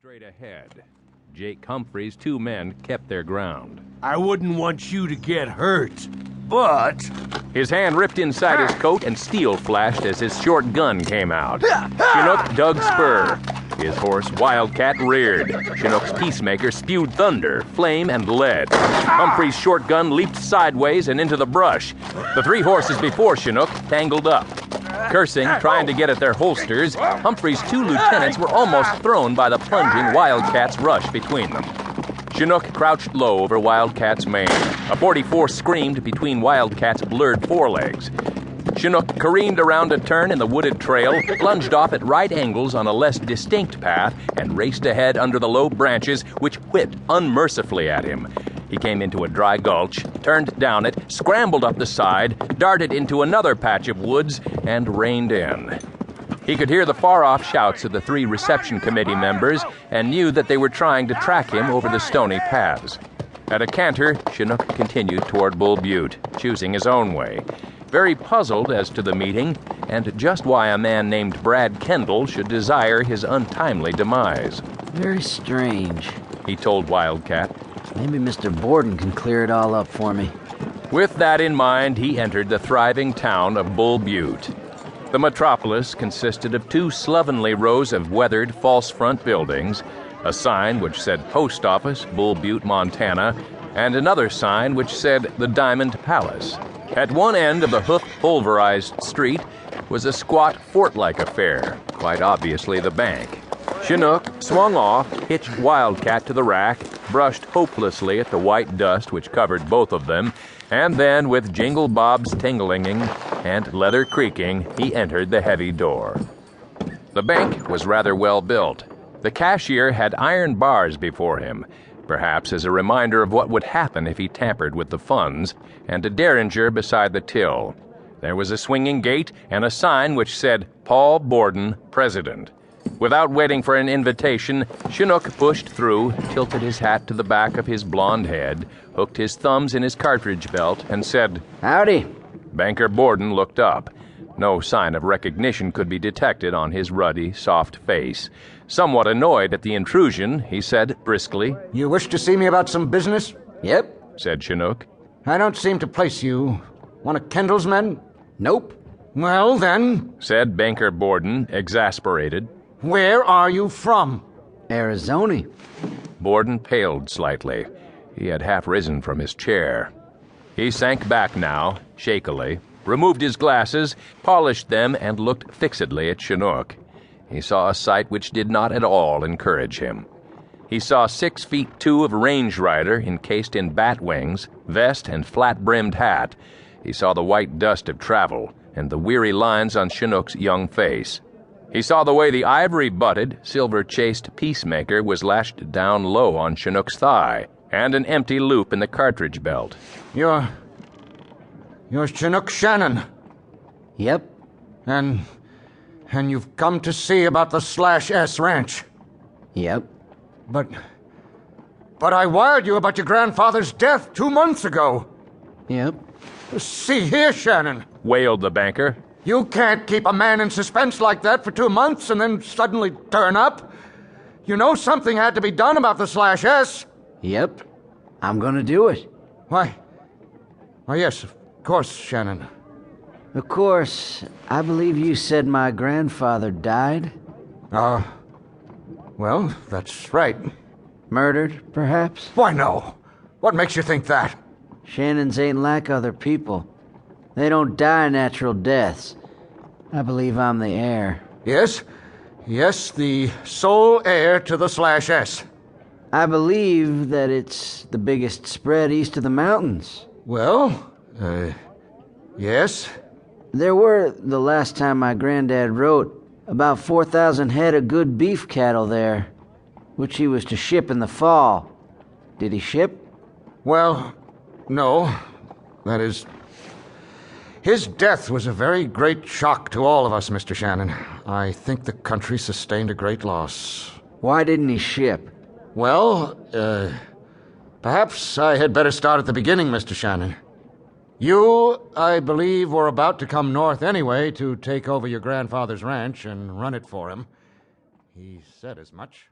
Straight ahead, Jake Humphrey's two men kept their ground. I wouldn't want you to get hurt, but... His hand ripped inside his coat and steel flashed as his short gun came out. Chinook dug spur. His horse, Wildcat, reared. Chinook's Peacemaker spewed thunder, flame, and lead. Humphrey's short gun leaped sideways and into the brush. The three horses before Chinook tangled up. Cursing, trying to get at their holsters, Humphrey's two lieutenants were almost thrown by the plunging Wildcat's rush between them. Chinook crouched low over Wildcat's mane. A .44 screamed between Wildcat's blurred forelegs. Chinook careened around a turn in the wooded trail, plunged off at right angles on a less distinct path, and raced ahead under the low branches which whipped unmercifully at him. He came into a dry gulch, turned down it, scrambled up the side, darted into another patch of woods, and reined in. He could hear the far-off shouts of the three reception committee members and knew that they were trying to track him over the stony paths. At a canter, Chinook continued toward Bull Butte, choosing his own way, very puzzled as to the meeting and just why a man named Brad Kendall should desire his untimely demise. Very strange, he told Wildcat. Maybe Mr. Burton can clear it all up for me. With that in mind, he entered the thriving town of Bull Butte. The metropolis consisted of two slovenly rows of weathered false front buildings, a sign which said Post Office, Bull Butte, Montana, and another sign which said the Diamond Palace. At one end of the hoof-pulverized street was a squat fort-like affair, quite obviously the bank. Chinook swung off, hitched Wildcat to the rack, brushed hopelessly at the white dust which covered both of them, and then, with jingle bobs tingling and leather creaking, he entered the heavy door. The bank was rather well built. The cashier had iron bars before him, perhaps as a reminder of what would happen if he tampered with the funds, and a derringer beside the till. There was a swinging gate and a sign which said, Paul Burton, President. Without waiting for an invitation, Chinook pushed through, tilted his hat to the back of his blond head, hooked his thumbs in his cartridge belt, and said, Howdy. Banker Burton looked up. No sign of recognition could be detected on his ruddy, soft face. Somewhat annoyed at the intrusion, he said briskly, You wish to see me about some business? Yep, said Chinook. I don't seem to place you. One of Kendall's men? Nope. Well, then, said Banker Burton, exasperated. Where are you from? Arizona. Burton paled slightly. He had half risen from his chair. He sank back now, shakily, removed his glasses, polished them, and looked fixedly at Chinook. He saw a sight which did not at all encourage him. He saw 6'2" of range rider encased in bat wings, vest, and flat-brimmed hat. He saw the white dust of travel and the weary lines on Chinook's young face. He saw the way the ivory-butted, silver-chased Peacemaker was lashed down low on Chinook's thigh, and an empty loop in the cartridge belt. You're Chinook Shannon. Yep. And you've come to see about the /S ranch. Yep. But I wired you about your grandfather's death 2 months ago. Yep. See here, Shannon, wailed the banker. You can't keep a man in suspense like that for 2 months and then suddenly turn up. You know something had to be done about the /S. Yep. I'm gonna do it. Why, yes, of course, Shannon. Of course, I believe you said my grandfather died. Well, that's right. Murdered, perhaps? Why, no. What makes you think that? Shannons ain't like other people. They don't die natural deaths. I believe I'm the heir. Yes, the sole heir to the /S. I believe that it's the biggest spread east of the mountains. Well, yes. There were, the last time my granddad wrote, about 4,000 head of good beef cattle there, which he was to ship in the fall. Did he ship? Well, no. That is, his death was a very great shock to all of us, Mr. Shannon. I think the country sustained a great loss. Why didn't he ship? Well, perhaps I had better start at the beginning, Mr. Shannon. You, I believe, were about to come north anyway to take over your grandfather's ranch and run it for him. He said as much.